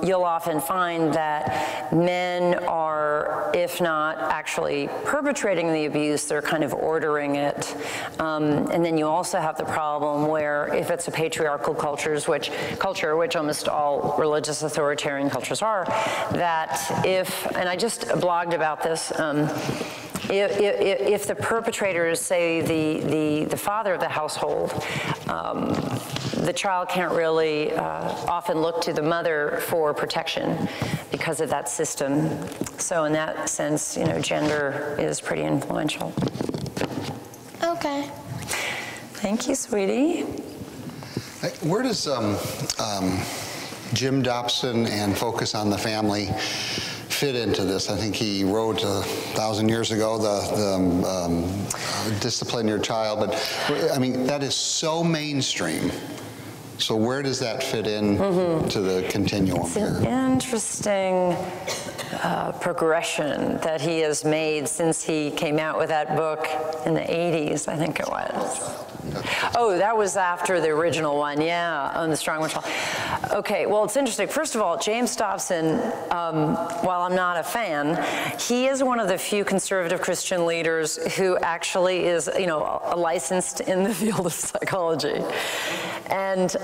you'll often find that men are, if not actually perpetrating the abuse, they're kind of ordering it. And then you also have the problem where if it's a patriarchal culture, which almost all religious authoritarian cultures are, that and I just blogged about this, if the perpetrator is, say, the father of the household, the child can't really often look to the mother for protection because of that system. So in that sense, gender is pretty influential. Okay. Thank you, sweetie. Where does Jim Dobson and Focus on the Family fit into this? I think he wrote 1,000 years ago the Discipline Your Child, but I mean that is so mainstream. So where does that fit in to the continuum it's here? An interesting progression that he has made since he came out with that book in the 80s, I think it was. Oh, that was after the original one, yeah, on the Strong Child. Okay, well, it's interesting. First of all, James Dobson, while I'm not a fan, he is one of the few conservative Christian leaders who actually is, licensed in the field of psychology. And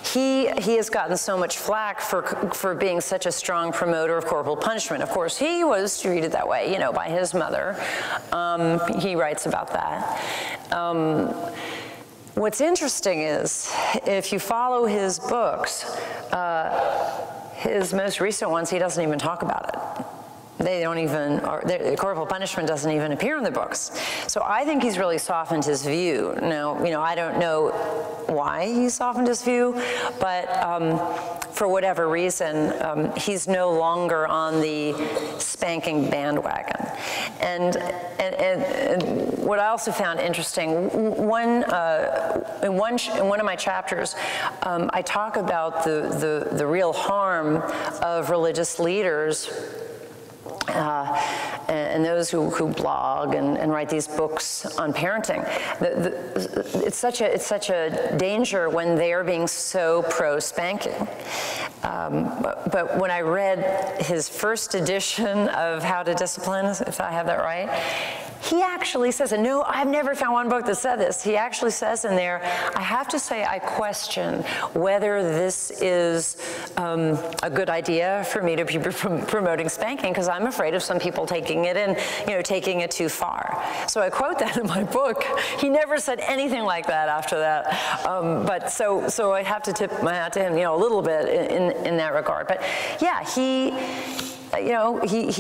he has gotten so much flack for being such a strong promoter of corporal punishment. Of course, he was treated that way, by his mother. He writes about that. What's interesting is, if you follow his books, his most recent ones, he doesn't even talk about it. They don't even, corporal punishment doesn't even appear in the books. So I think he's really softened his view. Now, I don't know why he softened his view, but for whatever reason, he's no longer on the spanking bandwagon. And what I also found interesting, in one of my chapters, I talk about the real harm of religious leaders and those who blog and write these books on parenting. It's such a danger when they are being so pro-spanking. But when I read his first edition of How to Discipline, if I have that right, he actually says, and no, I've never found one book that said this, he actually says in there, I have to say I question whether this is a good idea for me to be promoting spanking, because I'm afraid of some people taking it and, taking it too far. So I quote that in my book. He never said anything like that after that. But so I have to tip my hat to him, a little bit in that regard. But yeah, he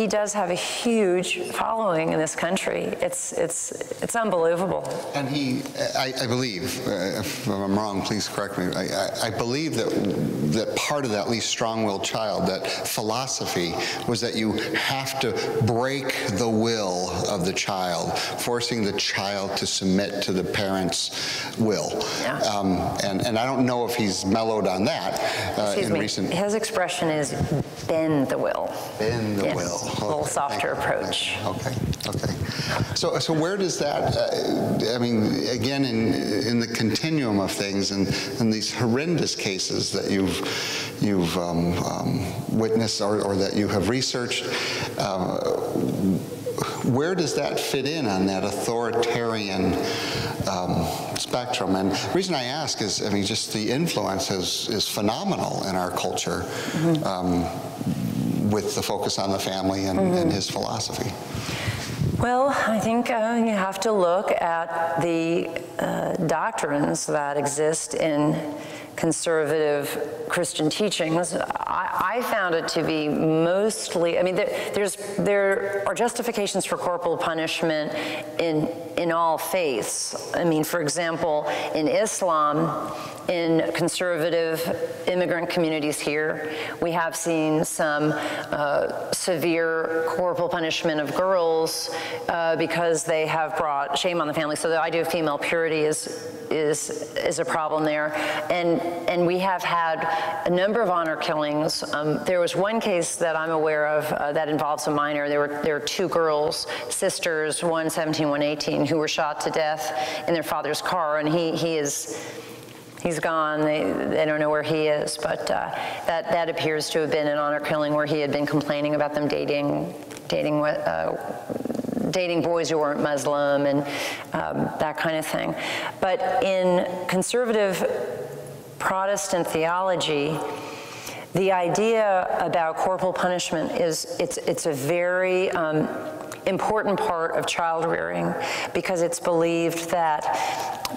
does have a huge following in this country. It's unbelievable. And I believe, if I'm wrong, please correct me. I believe that part of that least strong-willed child, that philosophy, was that you have to break the will of the child, forcing the child to submit to the parent's will. Yeah. And I don't know if he's mellowed on that in recent. His expression is bend the will. Bend the will. A little softer approach. Okay. So where does that, again, in the continuum of things, and these horrendous cases that you've witnessed or that you have researched, where does that fit in on that authoritarian spectrum? And the reason I ask is, just the influence is phenomenal in our culture. With the focus on the family and his philosophy. Well, I think you have to look at the doctrines that exist in conservative Christian teachings. I found it to be mostly, there are justifications for corporal punishment in all faiths. For example, in Islam, in conservative immigrant communities here, we have seen some severe corporal punishment of girls because they have brought shame on the family. So the idea of female purity is a problem there. And we have had a number of honor killings. There was one case that I'm aware of that involves a minor. There were two girls, sisters, one 17, one 18, who were shot to death in their father's car, and he's gone. They don't know where he is, but that appears to have been an honor killing where he had been complaining about them dating boys who weren't Muslim and that kind of thing. But in conservative Protestant theology, the idea about corporal punishment it's a very important part of child rearing, because it's believed that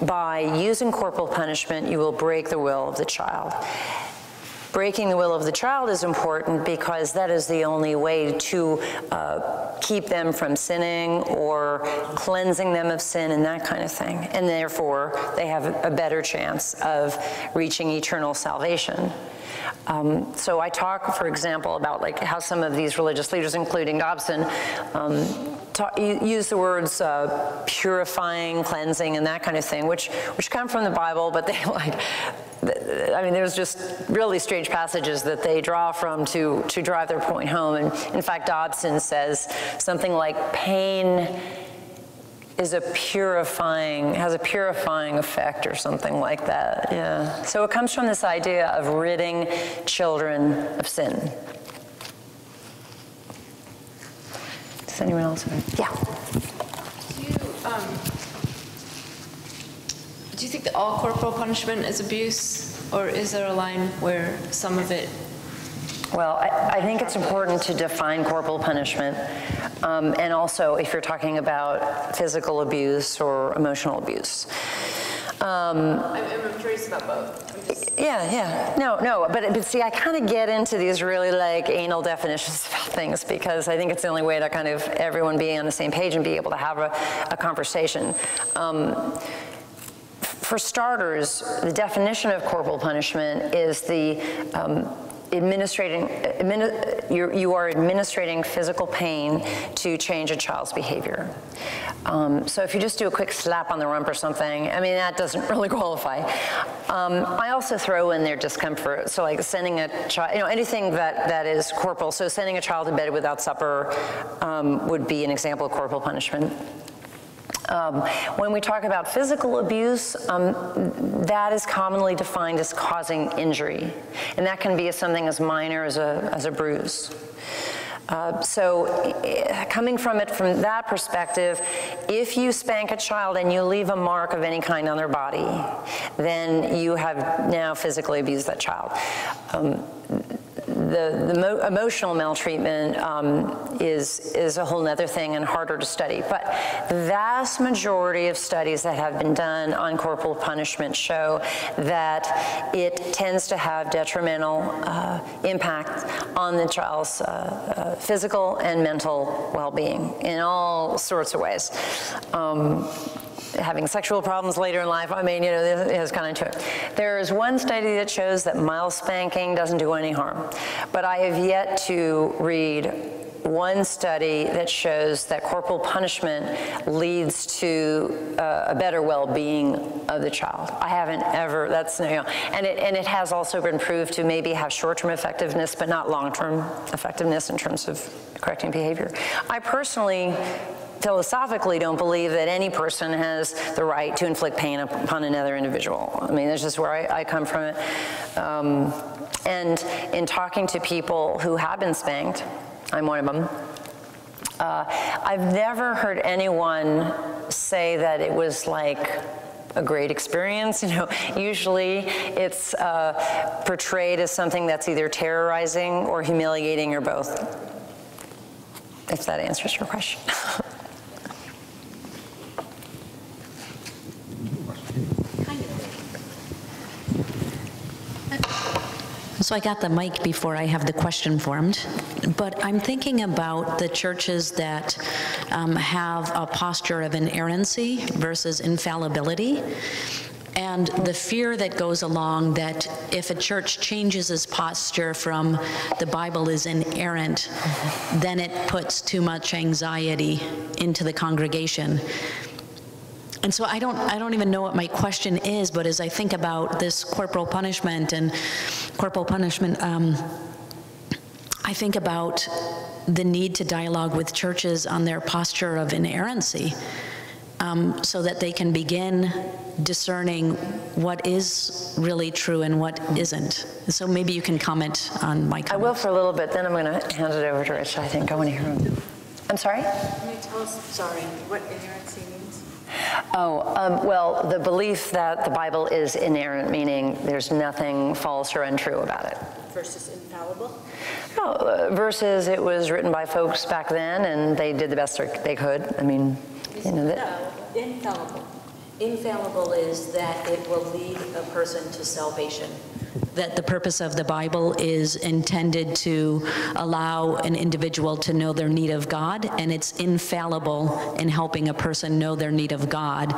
by using corporal punishment, you will break the will of the child. Breaking the will of the child is important because that is the only way to keep them from sinning or cleansing them of sin and that kind of thing. And therefore, they have a better chance of reaching eternal salvation. So I talk, for example, about how some of these religious leaders, including Dobson, use the words purifying, cleansing, and that kind of thing, which come from the Bible, but they there's just really strange passages that they draw from to drive their point home. And in fact, Dobson says something like pain has a purifying effect or something like that. Yeah. So it comes from this idea of ridding children of sin. Does anyone else have? Yeah. Do you think that all corporal punishment is abuse, or is there a line where some of it? Well, I think it's important to define corporal punishment, and also if you're talking about physical abuse or emotional abuse. I'm curious about both. Yeah. No, but see, I kind of get into these really anal definitions about things because I think it's the only way to kind of everyone be on the same page and be able to have a conversation. For starters, the definition of corporal punishment is the you are administrating physical pain to change a child's behavior. So if you just do a quick slap on the rump or something, that doesn't really qualify. I also throw in their discomfort. So sending a child, anything that is corporal. So sending a child to bed without supper would be an example of corporal punishment. When we talk about physical abuse, that is commonly defined as causing injury, and that can be something as minor as a bruise. So coming from that perspective, if you spank a child and you leave a mark of any kind on their body, then you have now physically abused that child. The emotional maltreatment is a whole nother thing and harder to study. But the vast majority of studies that have been done on corporal punishment show that it tends to have detrimental impact on the child's physical and mental well-being in all sorts of ways. Having sexual problems later in life, I mean, it has kind of to it. There is one study that shows that mild spanking doesn't do any harm. But I have yet to read one study that shows that corporal punishment leads to a better well-being of the child. I haven't ever, and it has also been proved to maybe have short-term effectiveness, but not long-term effectiveness in terms of correcting behavior. I personally philosophically don't believe that any person has the right to inflict pain upon another individual. I mean, that's just where I come from it. And in talking to people who have been spanked, I'm one of them, I've never heard anyone say that it was like a great experience. Usually it's portrayed as something that's either terrorizing or humiliating or both, if that answers your question. So I got the mic before I have the question formed, but I'm thinking about the churches that have a posture of inerrancy versus infallibility, and the fear that goes along that if a church changes its posture from the Bible is inerrant, then it puts too much anxiety into the congregation. And so I don't even know what my question is, but as I think about this corporal punishment, I think about the need to dialogue with churches on their posture of inerrancy, so that they can begin discerning what is really true and what isn't. So maybe you can comment on my comments. I will for a little bit, then I'm going to hand it over to Rich. I think I want to hear him. I'm sorry? Can you tell us, what inerrancy means? Well, the belief that the Bible is inerrant, meaning there's nothing false or untrue about it. Versus infallible? No, versus it was written by folks back then and they did the best they could. I mean, infallible. Infallible is that it will lead a person to salvation. That the purpose of the Bible is intended to allow an individual to know their need of God, and it's infallible in helping a person know their need of God,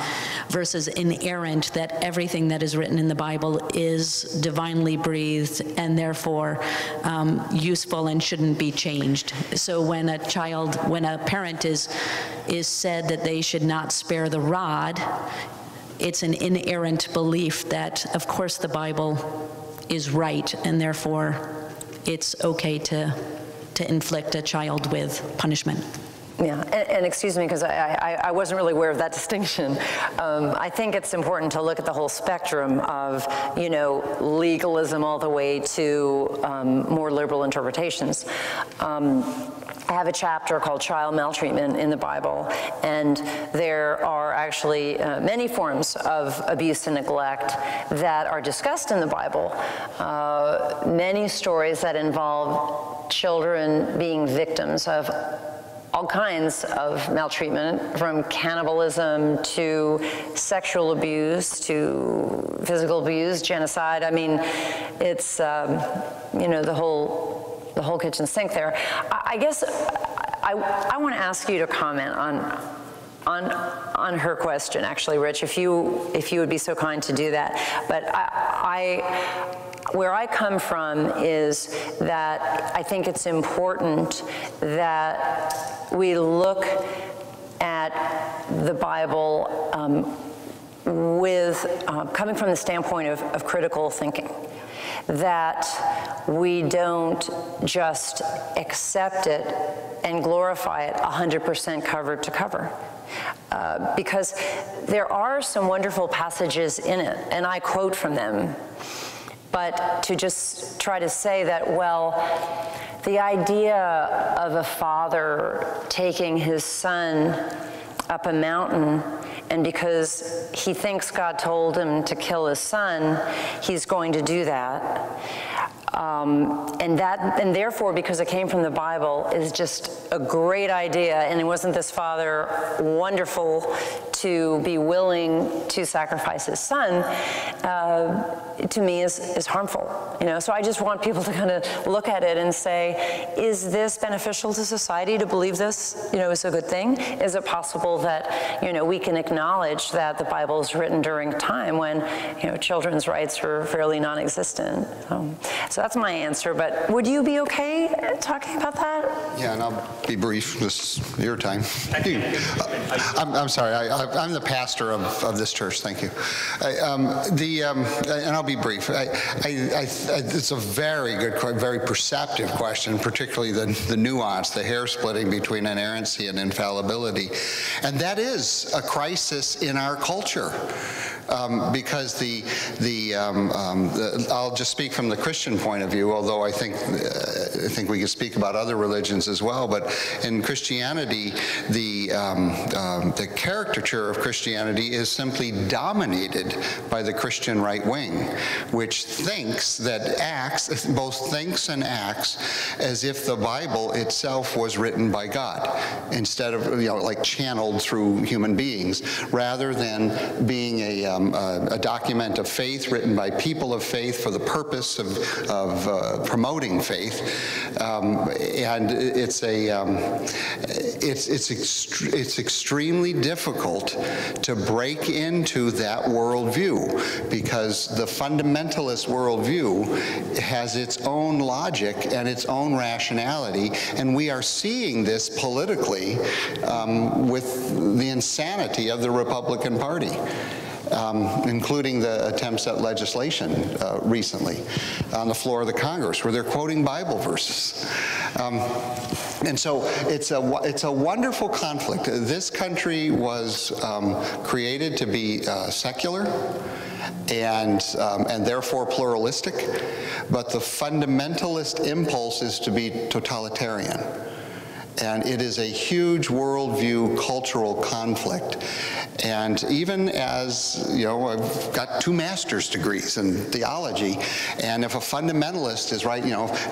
versus inerrant, that everything that is written in the Bible is divinely breathed and therefore useful and shouldn't be changed. So when a parent is said that they should not spare the rod, it's an inerrant belief that, of course, the Bible is right, and therefore it's okay to inflict a child with punishment. Yeah, and excuse me, because I wasn't really aware of that distinction. I think it's important to look at the whole spectrum of, legalism all the way to more liberal interpretations. I have a chapter called Child Maltreatment in the Bible, and there are actually many forms of abuse and neglect that are discussed in the Bible. Many stories that involve children being victims of all kinds of maltreatment, from cannibalism to sexual abuse to physical abuse, genocide. I mean, it's the whole kitchen sink there. I guess I want to ask you to comment on her question, actually, Rich, if you would be so kind to do that. But where I come from is that I think it's important that we look at the Bible coming from the standpoint of critical thinking, that we don't just accept it and glorify it 100% cover to cover. Because there are some wonderful passages in it, and I quote from them. But to just try to say that, well, the idea of a father taking his son up a mountain, and because he thinks God told him to kill his son, he's going to do that. And therefore, because it came from the Bible, is just a great idea. And wasn't this father wonderful to be willing to sacrifice his son? To me, is harmful. So I just want people to kind of look at it and say, is this beneficial to society to believe this? Is a good thing? Is it possible that we can acknowledge that the Bible is written during a time when children's rights were fairly non-existent? So that's my answer. But would you be okay talking about that? Yeah, and I'll be brief. This is your time. I'm sorry. I'm the pastor of this church. Thank you. And I'll be brief. It's a very good, very perceptive question, particularly the nuance, the hair splitting between inerrancy and infallibility, and that is a crisis in our culture. Because I'll just speak from the Christian point of view, although I think we could speak about other religions as well. But in Christianity, the caricature of Christianity is simply dominated by the Christian right wing, which thinks both thinks and acts as if the Bible itself was written by God, instead of like channeled through human beings, rather than being a document of faith written by people of faith for the purpose of promoting faith, and it's extremely difficult to break into that worldview, because the fundamentalist worldview has its own logic and its own rationality, and we are seeing this politically with the insanity of the Republican Party. Including the attempts at legislation recently on the floor of the Congress, where they're quoting Bible verses. And so it's a wonderful conflict. This country was created to be secular and therefore pluralistic, but the fundamentalist impulse is to be totalitarian. And it is a huge worldview cultural conflict. And even as, I've got 2 master's degrees in theology, and if a fundamentalist is right,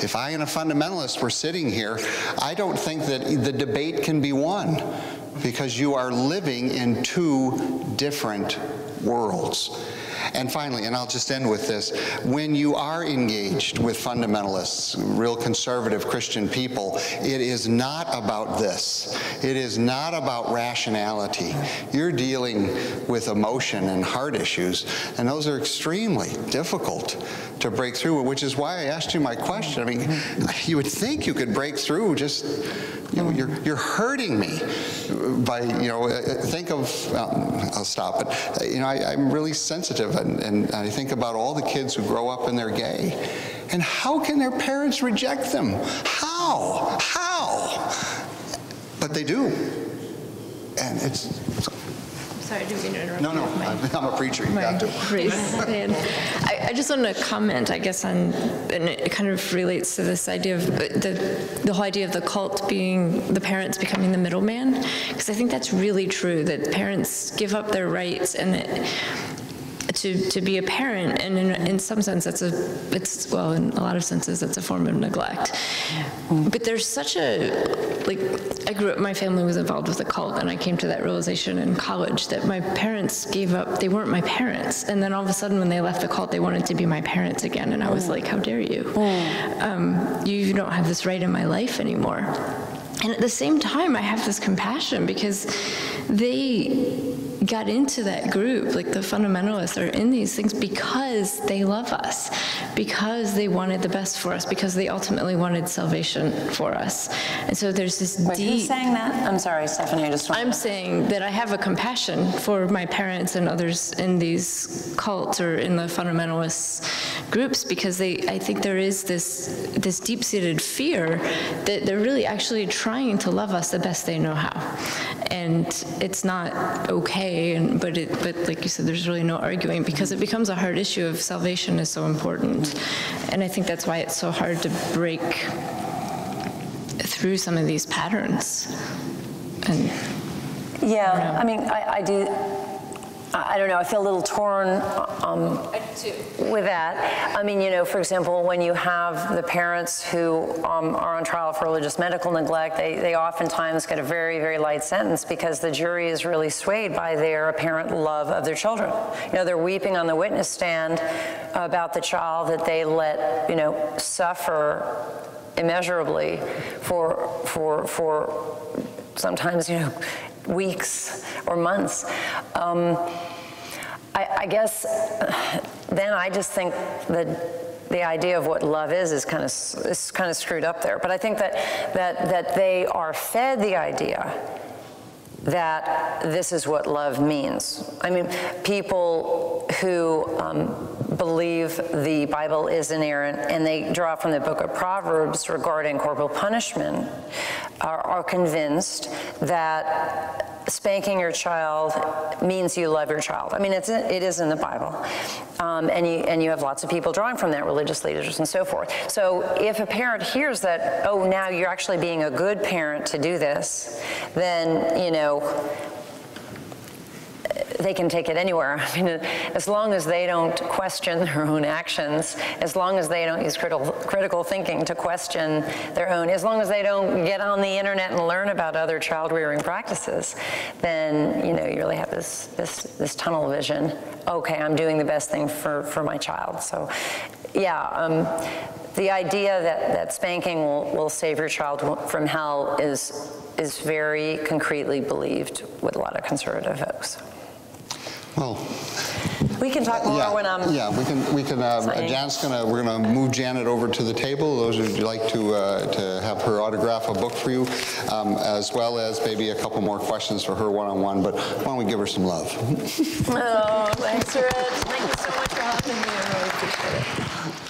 if I and a fundamentalist were sitting here, I don't think that the debate can be won, because you are living in 2 different worlds. And finally, and I'll just end with this, when you are engaged with fundamentalists, real conservative Christian people, it is not about this. It is not about rationality. You're dealing with emotion and heart issues, and those are extremely difficult to break through, which is why I asked you my question. I mean, you would think you could break through, just, you're hurting me by, think of, I'll stop it. I'm really sensitive, and I think about all the kids who grow up and they're gay. And how can their parents reject them? How? But they do. And it's... Sorry, I didn't mean to interrupt. No, I'm a preacher. You got to. I just want to comment, I guess, on, and it kind of relates to this idea of the whole idea of the cult being the parents becoming the middleman, because I think that's really true, that parents give up their rights and to be a parent, and in some sense in a lot of senses that's a form of neglect. But there's such I grew up, my family was involved with a cult, and I came to that realization in college that my parents gave up, they weren't my parents, and then all of a sudden when they left the cult, they wanted to be my parents again, and I was like, how dare you? You don't have this right in my life anymore. And at the same time, I have this compassion, because they got into that group, like the fundamentalists are in these things because they love us, because they wanted the best for us, because they ultimately wanted salvation for us. And so there's this deep... Who's saying that? I'm sorry, Stephanie, I'm saying that I have a compassion for my parents and others in these cults or in the fundamentalist groups, because I think there is this deep-seated fear that they're really actually trying to love us the best they know how. And it's not okay, but like you said, there's really no arguing, because it becomes a hard issue of salvation is so important. And I think that's why it's so hard to break through some of these patterns. And Yeah, I mean, I do. I don't know, I feel a little torn with that. I mean, you know, for example, when you have the parents who are on trial for religious medical neglect, they oftentimes get a very, very light sentence because the jury is really swayed by their apparent love of their children. You know, they're weeping on the witness stand about the child that they let, you know, suffer immeasurably for sometimes, you know, weeks or months. I guess then I just think that the idea of what love is kind of screwed up there. But I think that they are fed the idea that this is what love means. I mean, people who believe the Bible is inerrant and they draw from the book of Proverbs regarding corporal punishment are convinced that spanking your child means you love your child. I mean, it is in the Bible. And you have lots of people drawing from that, religious leaders and so forth. So if a parent hears that, oh, now you're actually being a good parent to do this, then, you know, they can take it anywhere. I mean, as long as they don't question their own actions, as long as they don't use critical thinking to question their own, as long as they don't get on the internet and learn about other child rearing practices, then, you know, you really have this tunnel vision. Okay, I'm doing the best thing for my child. So, yeah, the idea that spanking will save your child from hell is very concretely believed with a lot of conservative folks. Well, we can talk more when I'm. Yeah, we can. We're gonna move Janet over to the table. Those who'd like to have her autograph a book for you, as well as maybe a couple more questions for her one-on-one. But why don't we give her some love? Oh, thanks, Rich. Thank you so much for having me. I really appreciate it.